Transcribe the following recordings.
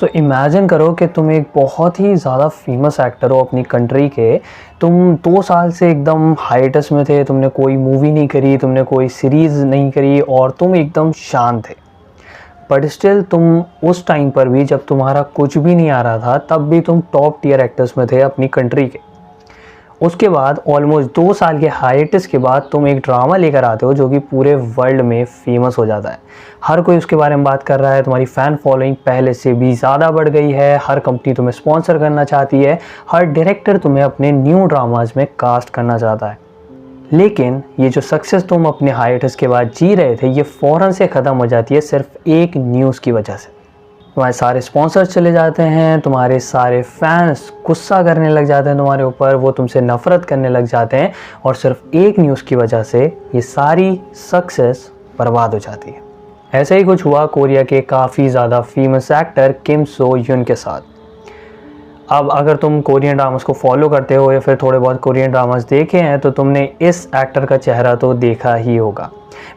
तो इमेजिन करो कि तुम एक बहुत ही ज़्यादा फेमस एक्टर हो अपनी कंट्री के। तुम 2 साल से एकदम हाइटस में थे, तुमने कोई मूवी नहीं करी, तुमने कोई सीरीज़ नहीं करी और तुम एकदम शांत थे। बट स्टिल तुम उस टाइम पर भी, जब तुम्हारा कुछ भी नहीं आ रहा था, तब भी तुम टॉप टियर एक्टर्स में थे अपनी कंट्री के। उसके बाद ऑलमोस्ट 2 साल के हाइटस के बाद तुम एक ड्रामा लेकर आते हो जो कि पूरे वर्ल्ड में फेमस हो जाता है। हर कोई उसके बारे में बात कर रहा है, तुम्हारी फ़ैन फॉलोइंग पहले से भी ज़्यादा बढ़ गई है, हर कंपनी तुम्हें स्पॉन्सर करना चाहती है, हर डायरेक्टर तुम्हें अपने न्यू ड्रामाज में कास्ट करना चाहता है। लेकिन ये जो सक्सेस तुम अपने हाइटस के बाद जी रहे थे, ये फ़ौरन से ख़त्म हो जाती है सिर्फ एक न्यूज़ की वजह से। तुम्हारे सारे स्पॉन्सर्स चले जाते हैं, तुम्हारे सारे फैंस गुस्सा करने लग जाते हैं तुम्हारे ऊपर, वो तुमसे नफ़रत करने लग जाते हैं और सिर्फ एक न्यूज़ की वजह से ये सारी सक्सेस बर्बाद हो जाती है। ऐसा ही कुछ हुआ कोरिया के काफ़ी ज़्यादा फेमस एक्टर किम सो यून के साथ। अब अगर तुम कोरियन ड्रामास को फॉलो करते हो या फिर थोड़े बहुत कोरियन ड्रामास देखे हैं तो तुमने इस एक्टर का चेहरा तो देखा ही होगा,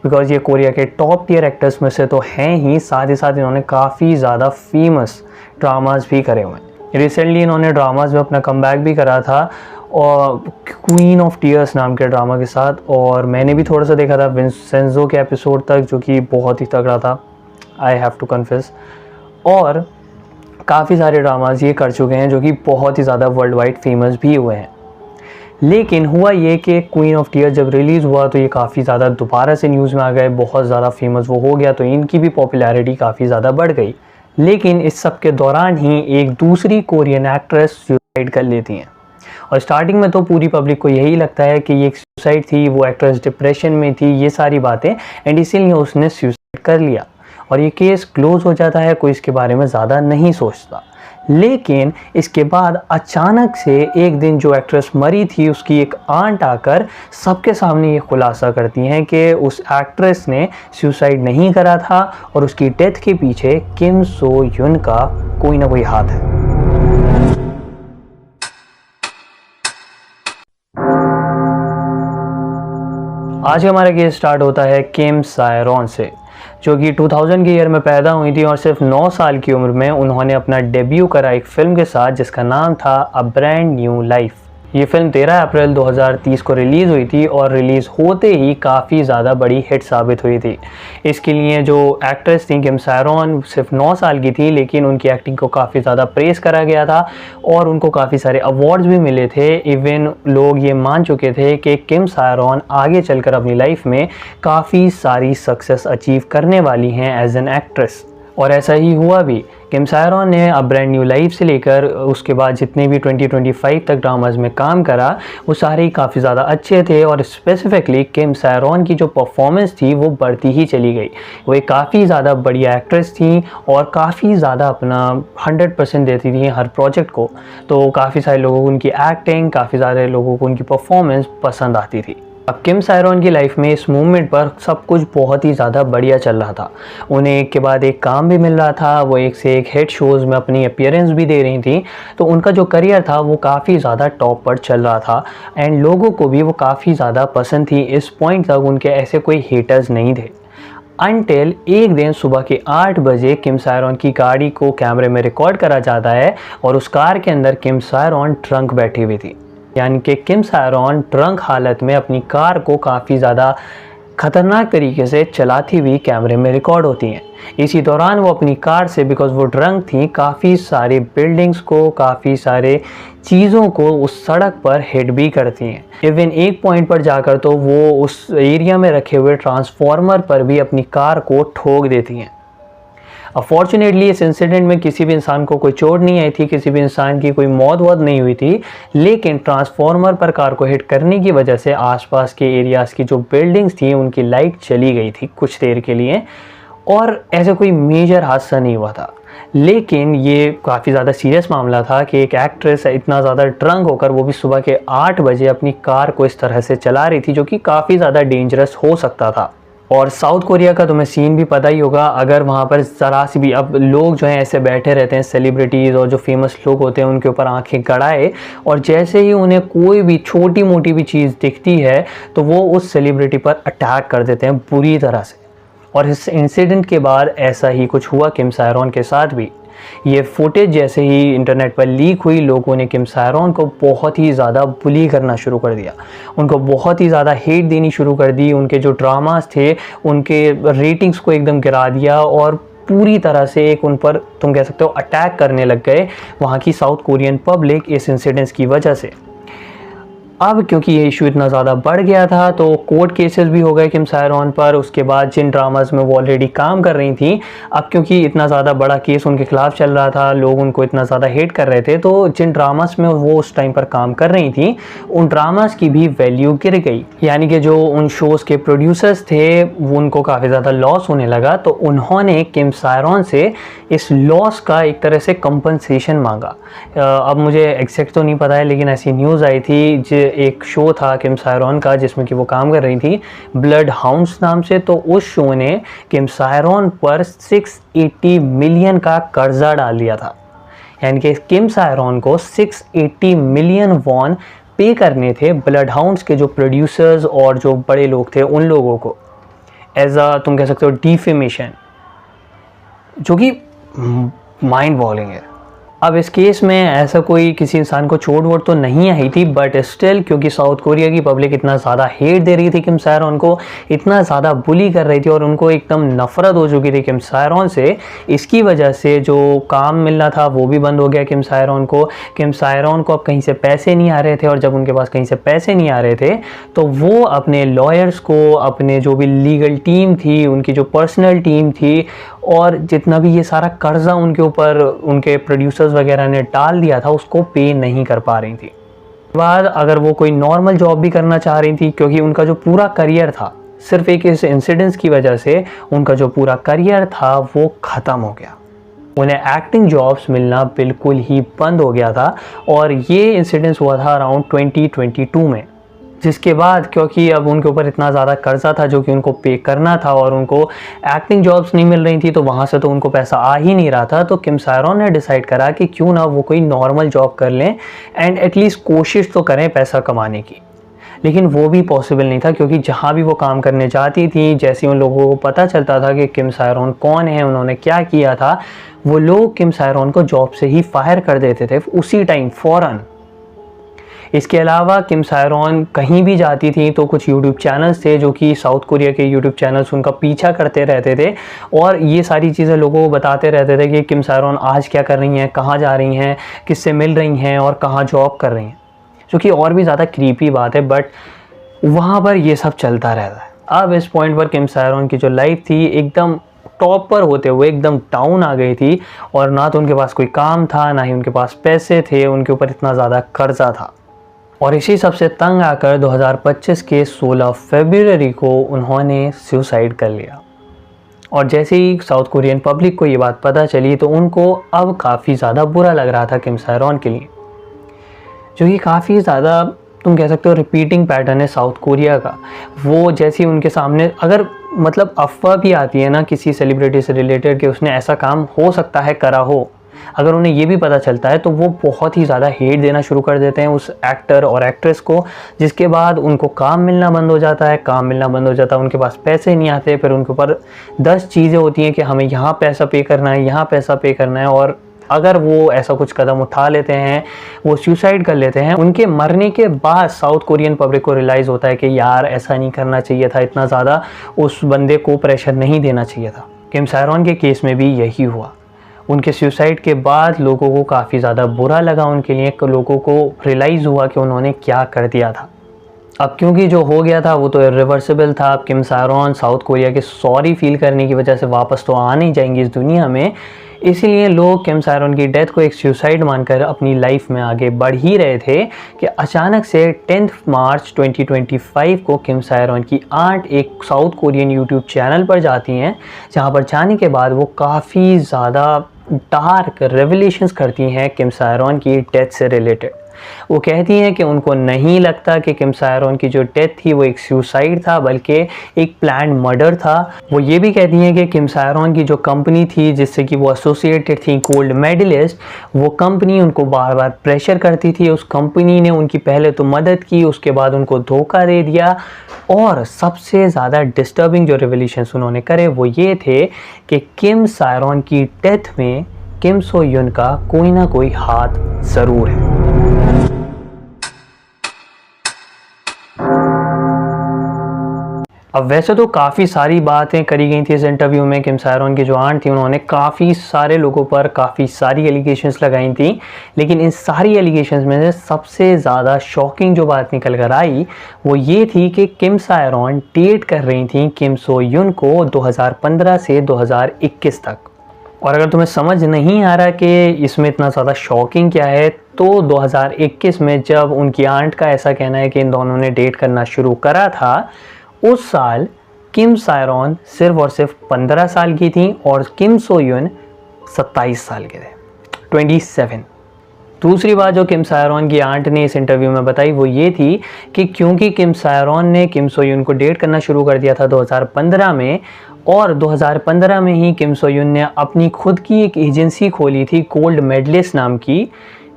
बिकॉज़ ये कोरिया के टॉप टियर एक्टर्स में से तो हैं ही, साथ इन्होंने काफ़ी ज़्यादा फेमस ड्रामास भी करे हुए हैं। रिसेंटली इन्होंने ड्रामास में अपना कमबैक भी करा था और क्वीन ऑफ टीयर्स नाम के ड्रामा के साथ, और मैंने भी थोड़ा सा देखा था विंसेंजो के एपिसोड तक, जो कि बहुत ही तगड़ा था, आई हैव टू कन्फेस। और काफ़ी सारे ड्रामाज ये कर चुके हैं जो कि बहुत ही ज़्यादा वर्ल्ड वाइड फेमस भी हुए हैं। लेकिन हुआ ये कि क्वीन ऑफ टीयर्स जब रिलीज़ हुआ तो ये काफ़ी ज़्यादा दोबारा से न्यूज़ में आ गए, बहुत ज़्यादा फेमस वो हो गया, तो इनकी भी पॉपुलैरिटी काफ़ी ज़्यादा बढ़ गई। लेकिन इस सब के दौरान ही एक दूसरी कोरियन एक्ट्रेस सुसाइड कर लेती हैं। और स्टार्टिंग में तो पूरी पब्लिक को यही लगता है कि ये एक सुसाइड थी, वो एक्ट्रेस डिप्रेशन में थी, ये सारी बातें, एंड इसीलिए उसने सुसाइड कर लिया और ये केस क्लोज हो जाता है, कोई इसके बारे में ज़्यादा नहीं सोचता। लेकिन इसके बाद अचानक से एक दिन जो एक्ट्रेस मरी थी उसकी एक आंट आकर सबके सामने ये खुलासा करती हैं कि उस एक्ट्रेस ने सुसाइड नहीं करा था और उसकी डेथ के पीछे किम सो यून का कोई ना कोई हाथ है। आज हमारा केस स्टार्ट होता है किम सायरॉन से, जो कि 2000 के ईयर में पैदा हुई थी और सिर्फ 9 साल की उम्र में उन्होंने अपना डेब्यू करा एक फ़िल्म के साथ जिसका नाम था अ ब्रांड न्यू लाइफ। ये फ़िल्म 13 अप्रैल 2030 को रिलीज़ हुई थी और रिलीज़ होते ही काफ़ी ज़्यादा बड़ी हिट साबित हुई थी। इसके लिए जो एक्ट्रेस थी किम सायरॉन सिर्फ 9 साल की थी, लेकिन उनकी एक्टिंग को काफ़ी ज़्यादा प्रेज़ करा गया था और उनको काफ़ी सारे अवार्ड्स भी मिले थे। इवन लोग ये मान चुके थे कि किम सायरॉन आगे चलकर अपनी लाइफ में काफ़ी सारी सक्सेस अचीव करने वाली हैं एज एन एक्ट्रेस, और ऐसा ही हुआ भी। किम सायरॉन ने अ ब्रांड न्यू लाइफ से लेकर उसके बाद जितने भी 2025 तक ड्रामाज में काम करा वो सारे ही काफ़ी ज़्यादा अच्छे थे, और स्पेसिफिकली किम सायरॉन की जो परफॉर्मेंस थी वो बढ़ती ही चली गई। वो एक काफ़ी ज़्यादा बढ़िया एक्ट्रेस थी और काफ़ी ज़्यादा अपना 100% देती थी हर प्रोजेक्ट को, तो काफ़ी सारे लोगों को उनकी एक्टिंग, काफ़ी सारे लोगों को उनकी परफॉर्मेंस पसंद आती थी। अब किम सायरॉन की लाइफ में इस मूवमेंट पर सब कुछ बहुत ही ज़्यादा बढ़िया चल रहा था। उन्हें एक के बाद एक काम भी मिल रहा था, वो एक से एक हिट शोज़ में अपनी अपीयरेंस भी दे रही थी, तो उनका जो करियर था वो काफ़ी ज़्यादा टॉप पर चल रहा था एंड लोगों को भी वो काफ़ी ज़्यादा पसंद थी। इस पॉइंट तक उनके ऐसे कोई हेटर्स नहीं थे, अनटिल एक दिन सुबह के 8 बजे किम सायरॉन की गाड़ी को कैमरे में रिकॉर्ड करा जाता है और उस कार के अंदर किम सायरॉन ट्रंक बैठी हुई थी। यानी कि किम सायरॉन ट्रंक हालत में अपनी कार को काफ़ी ज़्यादा ख़तरनाक तरीके से चलाती हुई कैमरे में रिकॉर्ड होती हैं। इसी दौरान वो अपनी कार से, बिकॉज़ वो ड्रंक थी, काफ़ी सारी बिल्डिंग्स को, काफ़ी सारे चीज़ों को उस सड़क पर हिट भी करती हैं। इवन एक पॉइंट पर जाकर तो वो उस एरिया में रखे हुए ट्रांसफार्मर पर भी अपनी कार को ठोक देती हैं। अफॉर्चुनेटली इस इंसिडेंट में किसी भी इंसान को कोई चोट नहीं आई थी, किसी भी इंसान की कोई मौत वौत नहीं हुई थी, लेकिन ट्रांसफार्मर पर कार को हिट करने की वजह से आसपास के एरियाज़ की जो बिल्डिंग्स थी उनकी लाइट चली गई थी कुछ देर के लिए, और ऐसे कोई मेजर हादसा नहीं हुआ था। लेकिन ये काफ़ी ज़्यादा सीरियस मामला था कि एक एक्ट्रेस इतना ज़्यादा ड्रंक होकर, वो भी सुबह के 8 बजे, अपनी कार को इस तरह से चला रही थी, जो कि काफ़ी ज़्यादा डेंजरस हो सकता था। और साउथ कोरिया का तुम्हें सीन भी पता ही होगा, अगर वहाँ पर ज़रा सी भी, अब लोग जो हैं ऐसे बैठे रहते हैं, सेलिब्रिटीज़ और जो फेमस लोग होते हैं उनके ऊपर आंखें गड़ाए, और जैसे ही उन्हें कोई भी छोटी मोटी भी चीज़ दिखती है तो वो उस सेलिब्रिटी पर अटैक कर देते हैं बुरी तरह से। और इस इंसिडेंट के बाद ऐसा ही कुछ हुआ किम सायरॉन के साथ भी। ये फुटेज जैसे ही इंटरनेट पर लीक हुई, लोगों ने किम सायरॉन को बहुत ही ज़्यादा बुली करना शुरू कर दिया, उनको बहुत ही ज़्यादा हेट देनी शुरू कर दी। उनके जो ड्रामास थे उनके रेटिंग्स को एकदम गिरा दिया और पूरी तरह से एक उन पर तुम कह सकते हो अटैक करने लग गए वहाँ की साउथ कोरियन पब्लिक इस इंसिडेंट्स की वजह से। अब क्योंकि ये इशू इतना ज़्यादा बढ़ गया था तो कोर्ट केसेस भी हो गए किम सायरॉन पर। उसके बाद जिन ड्रामास में वो ऑलरेडी काम कर रही थी, अब क्योंकि इतना ज़्यादा बड़ा केस उनके खिलाफ चल रहा था, लोग उनको इतना ज़्यादा हेट कर रहे थे, तो जिन ड्रामास में वो उस टाइम पर काम कर रही थी उन ड्रामास की भी वैल्यू गिर गई। यानी कि जो उन शोज़ के प्रोड्यूसर्स थे वो उनको काफ़ी ज़्यादा लॉस होने लगा, तो उन्होंने किम सायरॉन से इस लॉस का एक तरह से कंपनसेशन मांगा। अब मुझे एग्जैक्ट तो नहीं पता है, लेकिन ऐसी न्यूज़ आई थी, एक शो था किम सायरॉन का जिसमें कि वो काम कर रही थी ब्लड हाउंड्स नाम से, तो उस शो ने किम सायरॉन पर 680 मिलियन का कर्जा डाल दिया था। यानी कि किम सायरॉन को 680 मिलियन वॉन पे करने थे ब्लड हाउंड्स के जो प्रोड्यूसर्स और जो बड़े लोग थे उन लोगों को, एज अ तुम कह सकते हो डिफेमेशन, जो कि माइंड बॉलिंग है। अब इस केस में ऐसा कोई किसी इंसान को चोट वोट तो नहीं आई थी, बट स्टिल क्योंकि साउथ कोरिया की पब्लिक इतना ज़्यादा हेट दे रही थी किम सायरॉन को, इतना ज़्यादा बुली कर रही थी और उनको एकदम नफरत हो चुकी थी किम सायरॉन से, इसकी वजह से जो काम मिलना था वो भी बंद हो गया किम सायरॉन को। किम सायरॉन को अब कहीं से पैसे नहीं आ रहे थे, और जब उनके पास कहीं से पैसे नहीं आ रहे थे तो वो अपने लॉयर्स को, अपने जो भी लीगल टीम थी, उनकी जो पर्सनल टीम थी, और जितना भी ये सारा कर्जा उनके ऊपर उनके प्रोड्यूसर्स वगैरह ने डाल दिया था उसको पे नहीं कर पा रही थी। बाद अगर वो कोई नॉर्मल जॉब भी करना चाह रही थी, क्योंकि उनका जो पूरा करियर था सिर्फ एक इस इंसिडेंट्स की वजह से उनका जो पूरा करियर था वो ख़त्म हो गया। उन्हें एक्टिंग जॉब्स मिलना बिल्कुल ही बंद हो गया था, और ये इंसिडेंट्स हुआ था अराउंड 2022 में, जिसके बाद क्योंकि अब उनके ऊपर इतना ज़्यादा कर्जा था जो कि उनको पे करना था और उनको एक्टिंग जॉब्स नहीं मिल रही थी, तो वहाँ से तो उनको पैसा आ ही नहीं रहा था, तो किम सायरॉन ने डिसाइड करा कि क्यों ना वो कोई नॉर्मल जॉब कर लें एंड एटलीस्ट कोशिश तो करें पैसा कमाने की। लेकिन वो भी पॉसिबल नहीं था, क्योंकि जहाँ भी वो काम करने जाती थी, जैसे उन लोगों को पता चलता था कि किम सायरॉन कौन है, उन्होंने क्या किया था, वो लोग किम सायरॉन को जॉब से ही फायर कर देते थे उसी टाइम फ़ौरन। इसके अलावा किम सायरॉन कहीं भी जाती थी तो कुछ यूट्यूब चैनल्स थे जो कि साउथ कोरिया के यूट्यूब चैनल्स उनका पीछा करते रहते थे और ये सारी चीज़ें लोगों को बताते रहते थे कि किम सायरॉन आज क्या कर रही हैं, कहाँ जा रही हैं, किससे मिल रही हैं और कहाँ जॉब कर रही हैं, जो कि और भी ज़्यादा क्रीपी बात है, बट वहाँ पर ये सब चलता रहता है। अब इस पॉइंट पर किम सायरॉन की जो लाइफ थी एकदम टॉप पर होते हुए एकदम डाउन आ गई थी, और ना तो उनके पास कोई काम था, ना ही उनके पास पैसे थे, उनके ऊपर इतना ज़्यादा कर्जा था। और इसी सबसे तंग आकर 2025 के 16 फरवरी को उन्होंने सुसाइड कर लिया। और जैसे ही साउथ कोरियन पब्लिक को ये बात पता चली तो उनको अब काफ़ी ज़्यादा बुरा लग रहा था किम सायरॉन के लिए, जो कि काफ़ी ज़्यादा तुम कह सकते हो रिपीटिंग पैटर्न है साउथ कोरिया का। वो जैसे ही उनके सामने अगर मतलब अफवाह भी आती है ना किसी सेलिब्रिटी से रिलेटेड कि उसने ऐसा काम हो सकता है करा हो, अगर उन्हें ये भी पता चलता है तो वो बहुत ही ज़्यादा हेट देना शुरू कर देते हैं उस एक्टर और एक्ट्रेस को, जिसके बाद उनको काम मिलना बंद हो जाता है। काम मिलना बंद हो जाता है, उनके पास पैसे नहीं आते, फिर उनके ऊपर 10 चीज़ें होती हैं कि हमें यहाँ पैसा पे करना है, यहाँ पैसा पे करना है, और अगर वो ऐसा कुछ कदम उठा लेते हैं, वो सुसाइड कर लेते हैं, उनके मरने के बाद साउथ कोरियन पब्लिक को रियलाइज़ होता है कि यार ऐसा नहीं करना चाहिए था, इतना ज़्यादा उस बंदे को प्रेशर नहीं देना चाहिए था। किम सायरॉन के केस में भी यही हुआ। उनके सुसाइड के बाद लोगों को काफ़ी ज़्यादा बुरा लगा उनके लिए, लोगों को रियलाइज़ हुआ कि उन्होंने क्या कर दिया था। अब क्योंकि जो हो गया था वो तो इरिवर्सिबल था। अब किम सायरॉन साउथ कोरिया के सॉरी फील करने की वजह से वापस तो आ नहीं जाएंगी इस दुनिया में, इसीलिए लोग किम सायरॉन की डेथ को एक सुसाइड मानकर अपनी लाइफ में आगे बढ़ ही रहे थे कि अचानक से 10 मार्च 2025 को किम सायरॉन की आंट एक साउथ कोरियन यूट्यूब चैनल पर जाती हैं, जहां पर जाने के बाद वो काफ़ी ज़्यादा डार्क रेवलेशंस करती हैं किम सायरॉन की डेथ से रिलेटेड। वो कहती हैं कि उनको नहीं लगता कि किम सायरॉन की जो डेथ थी वो एक सुसाइड था, बल्कि एक प्लान्ड मर्डर था। वो ये भी कहती हैं कि किम सायरॉन की जो कंपनी थी जिससे कि वो एसोसिएटेड थी, गोल्ड मेडलिस्ट, वो कंपनी उनको बार बार प्रेशर करती थी। उस कंपनी ने उनकी पहले तो मदद की, उसके बाद उनको धोखा दे दिया, और सबसे ज़्यादा डिस्टर्बिंग जो रिवलेशंस उन्होंने करे वो ये थे कि किम सायरॉन की डेथ में किम सो युन का कोई ना कोई हाथ ज़रूर है। अब वैसे तो काफ़ी सारी बातें करी गई थी इस इंटरव्यू में। किम सायरॉन की जो आंट थी उन्होंने काफ़ी सारे लोगों पर काफ़ी सारी एलिगेशंस लगाई थी, लेकिन इन सारी एलिगेशंस में से सबसे ज़्यादा शॉकिंग जो बात निकल कर आई वो ये थी कि किम सायरॉन डेट कर रही थी किम सो युन को 2015 से 2021 तक। और अगर तुम्हें समझ नहीं आ रहा कि इसमें इतना ज़्यादा शॉकिंग क्या है, तो 2021 में जब उनकी आंट का ऐसा कहना है कि इन दोनों ने डेट करना शुरू करा था, उस साल किम सायरॉन सिर्फ और सिर्फ 15 साल की थी और किम सो युन 27 साल के थे, 27। दूसरी बात जो किम सायरॉन की आंट ने इस इंटरव्यू में बताई वो ये थी कि क्योंकि किम सायरॉन ने किम सो युन को डेट करना शुरू कर दिया था 2015 में, और 2015 में ही किम सो युन ने अपनी खुद की एक एजेंसी खोली थी गोल्ड मेडलिस्ट नाम की,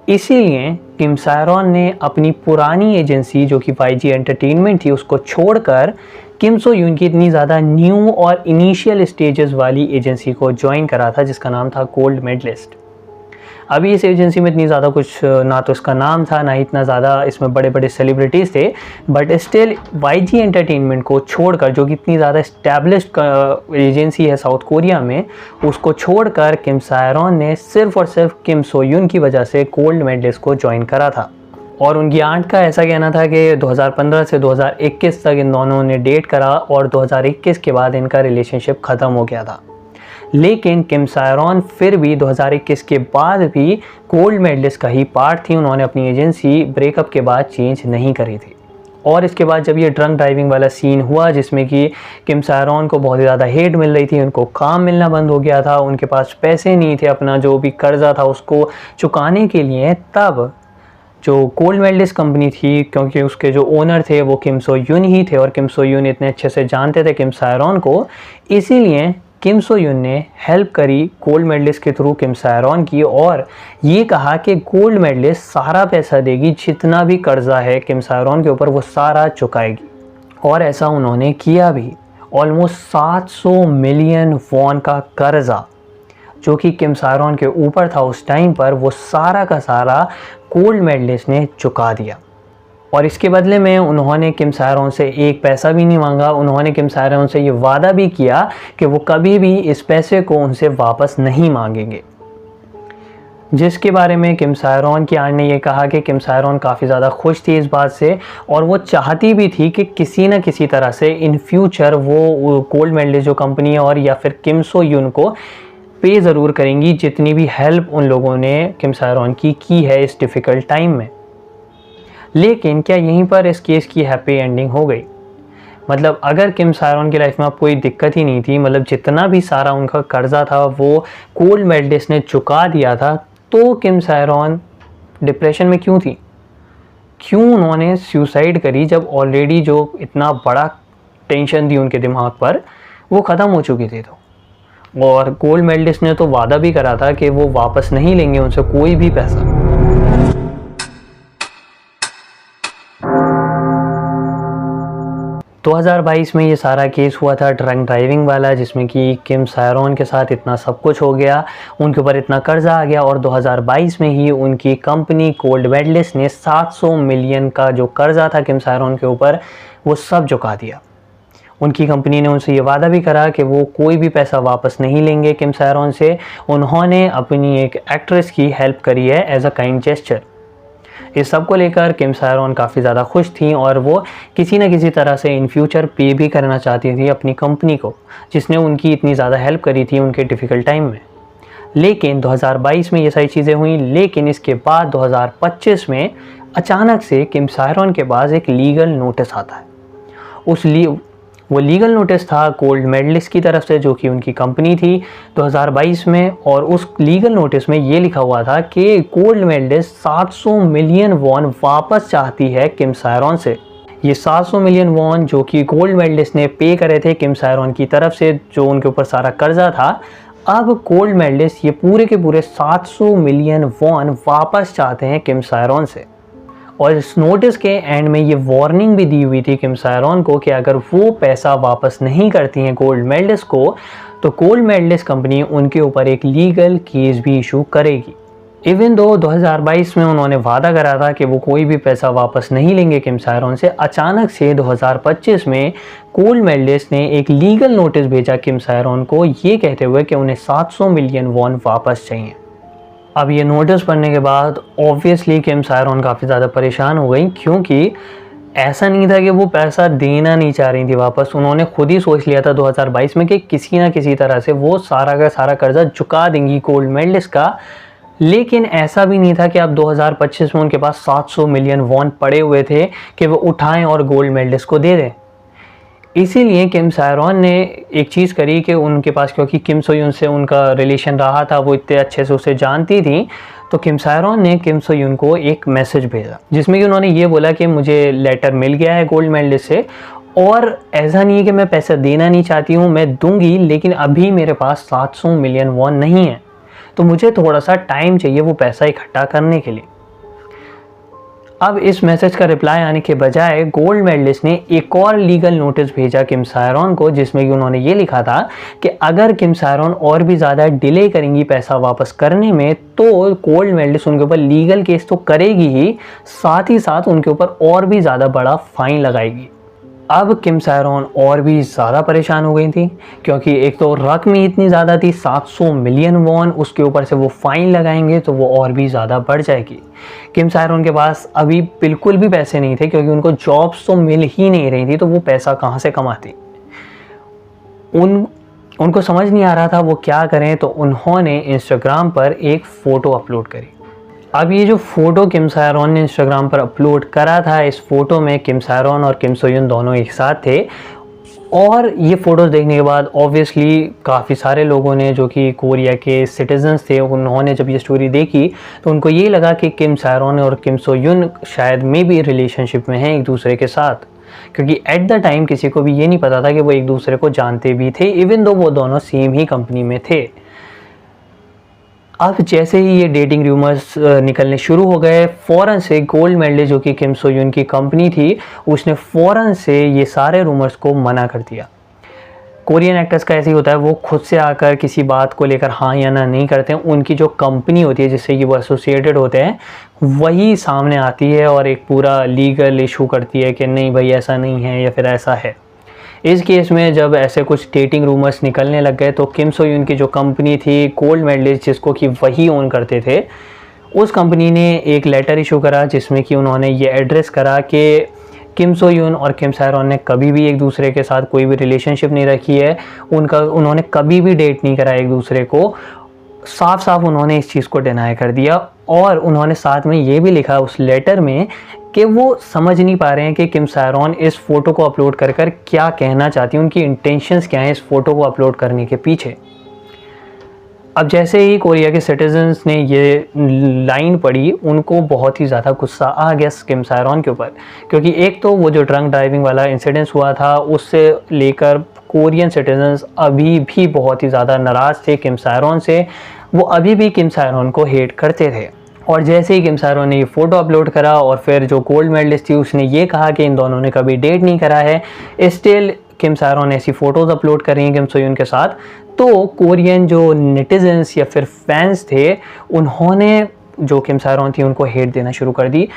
इसीलिए किम सायरॉन ने अपनी पुरानी एजेंसी जो कि YG एंटरटेनमेंट थी उसको छोड़कर किम सो युन की इतनी ज़्यादा न्यू और इनिशियल स्टेजेस वाली एजेंसी को ज्वाइन करा था जिसका नाम था गोल्ड मेडलिस्ट। अभी इस एजेंसी में इतनी ज़्यादा कुछ ना तो इसका नाम था ना ही इतना ज़्यादा इसमें बड़े बड़े सेलिब्रिटीज़ थे, बट स्टिल YG एंटरटेनमेंट को छोड़कर जो कि इतनी ज़्यादा इस्टेब्लिश्ड एजेंसी है साउथ कोरिया में, उसको छोड़कर किम सायरॉन ने सिर्फ और सिर्फ किम सो युन की वजह से गोल्ड मेडलिस्ट को ज्वाइन करा था। और उनकी आंट का ऐसा कहना था कि 2015 से 2021 तक इन दोनों ने डेट करा और 2021 के बाद इनका रिलेशनशिप ख़त्म हो गया था। लेकिन किम सायरॉन फिर भी 2021 के बाद भी गोल्ड मेडलिस्ट का ही पार्ट थी। उन्होंने अपनी एजेंसी ब्रेकअप के बाद चेंज नहीं करी थी। और इसके बाद जब ये ड्रंक ड्राइविंग वाला सीन हुआ जिसमें कि किम सायरॉन को बहुत ज़्यादा हेट मिल रही थी, उनको काम मिलना बंद हो गया था, उनके पास पैसे नहीं थे अपना जो भी कर्जा था उसको चुकाने के लिए, तब जो गोल्ड मेडलिस्ट कंपनी थी, क्योंकि उसके जो ओनर थे वो किम सो युन ही थे और किम सो युन इतने अच्छे से जानते थे किम सायरॉन को, इसीलिए किम सो युन ने हेल्प करी गोल्ड मेडलिस्ट के थ्रू किम सायरॉन की और ये कहा कि गोल्ड मेडलिस्ट सारा पैसा देगी, जितना भी कर्जा है किम सायरॉन के ऊपर वो सारा चुकाएगी। और ऐसा उन्होंने किया भी। ऑलमोस्ट 700 मिलियन वॉन का कर्जा जो कि किम सायरॉन के ऊपर था उस टाइम पर, वो सारा का सारा गोल्ड मेडलिस्ट ने चुका दिया। और इसके बदले में उन्होंने किम सायरॉन से एक पैसा भी नहीं मांगा। उन्होंने किम सायरॉन से ये वादा भी किया कि वो कभी भी इस पैसे को उनसे वापस नहीं मांगेंगे। जिसके बारे में किम सायरॉन की आंट ने ये कहा कि किम सायरॉन काफ़ी ज़्यादा खुश थी इस बात से और वो चाहती भी थी कि किसी न किसी तरह से इन फ्यूचर वो गोल्ड मेडलिस्ट जो कंपनी है और या फिर किम सो युन को पे ज़रूर करेंगी जितनी भी हेल्प उन लोगों ने किम सायरॉन की है इस डिफ़िकल्ट टाइम में। लेकिन क्या यहीं पर इस केस की हैप्पी एंडिंग हो गई? मतलब अगर किम सायरॉन की लाइफ में अब कोई दिक्कत ही नहीं थी, मतलब जितना भी सारा उनका कर्जा था वो गोल्ड मेडलिस्ट ने चुका दिया था, तो किम सायरॉन डिप्रेशन में क्यों थी? क्यों उन्होंने सुसाइड करी जब ऑलरेडी जो इतना बड़ा टेंशन थी उनके दिमाग पर वो ख़त्म हो चुकी थी? और गोल्ड मेडलिस्ट ने तो वादा भी करा था कि वो वापस नहीं लेंगे उनसे कोई भी पैसा। तो 2022 में ये सारा केस हुआ था ड्रंक ड्राइविंग वाला, जिसमें कि किम सायरॉन के साथ इतना सब कुछ हो गया, उनके ऊपर इतना कर्जा आ गया और 2022 में ही उनकी कंपनी गोल्ड मेडलिस्ट ने 700 मिलियन का जो कर्जा था किम सायरॉन के ऊपर वो सब चुका दिया। उनकी कंपनी ने उनसे ये वादा भी करा कि वो कोई भी पैसा वापस नहीं लेंगे किम सायरॉन से। उन्होंने अपनी एक एक्ट्रेस की हेल्प करी है एज अ काइंड जेस्चर। इस सब को लेकर किम सायरॉन काफ़ी ज़्यादा खुश थी और वो किसी न किसी तरह से इन फ्यूचर पे भी करना चाहती थी अपनी कंपनी को, जिसने उनकी इतनी ज़्यादा हेल्प करी थी उनके डिफ़िकल्ट टाइम में। लेकिन 2022 में ये सारी चीज़ें हुई, लेकिन इसके बाद 2025 में अचानक से किम सायरॉन के पास एक लीगल नोटिस आता है। वो लीगल नोटिस था गोल्ड मेडलिस्ट की तरफ से जो कि उनकी कंपनी थी 2022 में, और उस लीगल नोटिस में ये लिखा हुआ था कि गोल्ड मेडलिस्ट 700 मिलियन वॉन वापस चाहती है किम सायरॉन से। ये 700 मिलियन वॉन जो कि गोल्ड मेडलिस्ट ने पे करे थे किम सायरॉन की तरफ से, जो उनके ऊपर सारा कर्जा था, अब गोल्ड मेडलिस्ट ये पूरे के पूरे 700 मिलियन वॉन वापस चाहते हैं किम सायरॉन से। और इस नोटिस के एंड में ये वार्निंग भी दी हुई थी किम सायरॉन को कि अगर वो पैसा वापस नहीं करती हैं गोल्ड मेडलिस्ट को, तो गोल्ड मेडलिस्ट कंपनी उनके ऊपर एक लीगल केस भी इशू करेगी। इवन दो 2022 में उन्होंने वादा करा था कि वो कोई भी पैसा वापस नहीं लेंगे किम सायरॉन से, अचानक से 2025 में गोल्ड मेडलिस्ट ने एक लीगल नोटिस भेजा किम सायरॉन को, ये कहते हुए कि उन्हें 700 मिलियन वॉन वापस चाहिए। अब ये नोटिस पढ़ने के बाद ऑब्वियसली किम सायरॉन काफ़ी ज़्यादा परेशान हो गई, क्योंकि ऐसा नहीं था कि वो पैसा देना नहीं चाह रही थी वापस। उन्होंने खुद ही सोच लिया था 2022 में कि किसी ना किसी तरह से वो सारा का सारा कर्जा चुका देंगी गोल्ड मेडलिस्ट का। लेकिन ऐसा भी नहीं था कि अब 2025 में उनके पास 700 मिलियन वॉन पड़े हुए थे कि वो उठाएं और गोल्ड मेडलिस्ट को दे दें। इसीलिए किम सायरॉन ने एक चीज़ करी कि उनके पास, क्योंकि किम सो यून से उनका रिलेशन रहा था, वो इतने अच्छे से उसे जानती थी, तो किम सायरॉन ने किम सो यून को एक मैसेज भेजा जिसमें कि उन्होंने ये बोला कि मुझे लेटर मिल गया है गोल्ड मेडलिस्ट से, और ऐसा नहीं है कि मैं पैसा देना नहीं चाहती हूँ, मैं दूंगी, लेकिन अभी मेरे पास 700 मिलियन वॉन नहीं है, तो मुझे थोड़ा सा टाइम चाहिए वो पैसा इकट्ठा करने के लिए। अब इस मैसेज का रिप्लाई आने के बजाय गोल्ड मेडलिस्ट ने एक और लीगल नोटिस भेजा किम सायरॉन को, जिसमें कि उन्होंने ये लिखा था कि अगर किम सायरॉन और भी ज़्यादा डिले करेंगी पैसा वापस करने में, तो गोल्ड मेडलिस्ट उनके ऊपर लीगल केस तो करेगी ही, साथ ही साथ उनके ऊपर और भी ज़्यादा बड़ा फाइन लगाएगी। अब किम सायरॉन और भी ज़्यादा परेशान हो गई थी, क्योंकि एक तो रकम ही इतनी ज़्यादा थी 700 मिलियन वॉन, उसके ऊपर से वो फ़ाइन लगाएंगे तो वो और भी ज़्यादा बढ़ जाएगी। किम सायरॉन के पास अभी बिल्कुल भी पैसे नहीं थे, क्योंकि उनको जॉब्स तो मिल ही नहीं रही थी, तो वो पैसा कहाँ से कमाती। उनको समझ नहीं आ रहा था वो क्या करें, तो उन्होंने इंस्टाग्राम पर एक फ़ोटो अपलोड करी। अब ये जो फ़ोटो किम सायरॉन ने इंस्टाग्राम पर अपलोड करा था, इस फ़ोटो में किम सायरॉन और किम सो यून दोनों एक साथ थे, और ये फ़ोटोज़ देखने के बाद ऑब्वियसली काफ़ी सारे लोगों ने, जो कि कोरिया के सिटीजन्स थे, उन्होंने जब ये स्टोरी देखी तो उनको ये लगा कि किम सायरॉन और किम सो यून शायद मे भी रिलेशनशिप में हैं एक दूसरे के साथ, क्योंकि एट द टाइम किसी को भी ये नहीं पता था कि वो एक दूसरे को जानते भी थे, इवन दो वो दोनों सेम ही कंपनी में थे। अब जैसे ही ये डेटिंग रूमर्स निकलने शुरू हो गए, फ़ौरन से गोल्ड मेडलिस्ट, जो कि किम सो यून की कंपनी थी, उसने फ़ौरन से ये सारे रूमर्स को मना कर दिया। कोरियन एक्टर्स का ऐसे ही होता है, वो खुद से आकर किसी बात को लेकर हाँ या ना नहीं करते हैं, उनकी जो कंपनी होती है जिससे कि वो एसोसिएटेड होते हैं वही सामने आती है और एक पूरा लीगल इशू करती है कि नहीं भाई ऐसा नहीं है या फिर ऐसा है। इस केस में जब ऐसे कुछ डेटिंग रूमर्स निकलने लग गए, तो किम सो यून की जो कंपनी थी गोल्ड मेडलिस्ट, जिसको कि वही ओन करते थे, उस कंपनी ने एक लेटर इशू करा जिसमें कि उन्होंने ये एड्रेस करा कि किम सो यून और किम सायरॉन ने कभी भी एक दूसरे के साथ कोई भी रिलेशनशिप नहीं रखी है, उन्होंने कभी भी डेट नहीं करा एक दूसरे को। साफ साफ उन्होंने इस चीज़ को डिनाई कर दिया, और उन्होंने साथ में ये भी लिखा उस लेटर में कि वो समझ नहीं पा रहे हैं कि किम सायरॉन इस फ़ोटो को अपलोड कर क्या कहना चाहती हैं, उनकी इंटेंशंस क्या हैं इस फ़ोटो को अपलोड करने के पीछे। अब जैसे ही कोरिया के सिटीजन्स ने ये लाइन पढ़ी, उनको बहुत ही ज़्यादा गुस्सा आ गया किम सायरॉन के ऊपर, क्योंकि एक तो वो जो ड्रंक ड्राइविंग वाला इंसिडेंस हुआ था, उससे लेकर कोरियन सिटीजन्स अभी भी बहुत ही ज़्यादा नाराज़ थे किम सायरॉन से, वो अभी भी किम सायरॉन को हेट करते थे। और जैसे ही किम सायरॉन ने ये फ़ोटो अपलोड करा, और फिर जो गोल्ड मेडलिस्ट थी उसने ये कहा कि इन दोनों ने कभी डेट नहीं करा है, स्टिल किम सायरॉन ने ऐसी फ़ोटोज़ अपलोड कर रही हैं किम सो यून के साथ, तो कोरियन जो नेटिजन्स या फिर फैंस थे, उन्होंने जो किम सायरॉन थी उनको हेट देना शुरू कर दी।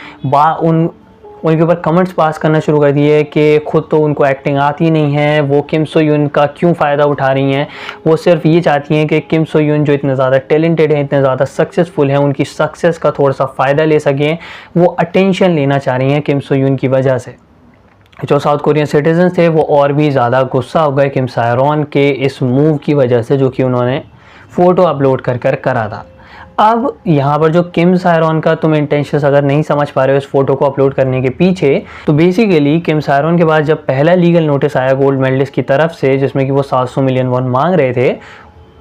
उनके ऊपर कमेंट्स पास करना शुरू कर दिए कि खुद तो उनको एक्टिंग आती नहीं है, वो किम सो यून का क्यों फ़ायदा उठा रही हैं, वो सिर्फ ये चाहती हैं कि किम सो यून जो इतने ज़्यादा टैलेंटेड हैं, इतने ज़्यादा सक्सेसफुल हैं, उनकी सक्सेस का थोड़ा सा फ़ायदा ले सकें, वो अटेंशन लेना चाह रही हैं किम सो यून की वजह से। जो साउथ कोरियन सिटीजन थे वो और भी ज़्यादा गुस्सा हो गए किम सायरॉन के इस मूव की वजह से, जो कि उन्होंने फ़ोटो अपलोड कर करा था। अब यहाँ पर जो किम सायरॉन का तुम इंटेंशंस अगर नहीं समझ पा रहे हो इस फोटो को अपलोड करने के पीछे, तो बेसिकली किम सायरॉन के बाद जब पहला लीगल नोटिस आया गोल्ड मेडलिस्ट की तरफ से, जिसमें कि वो 700 मिलियन वॉन मांग रहे थे,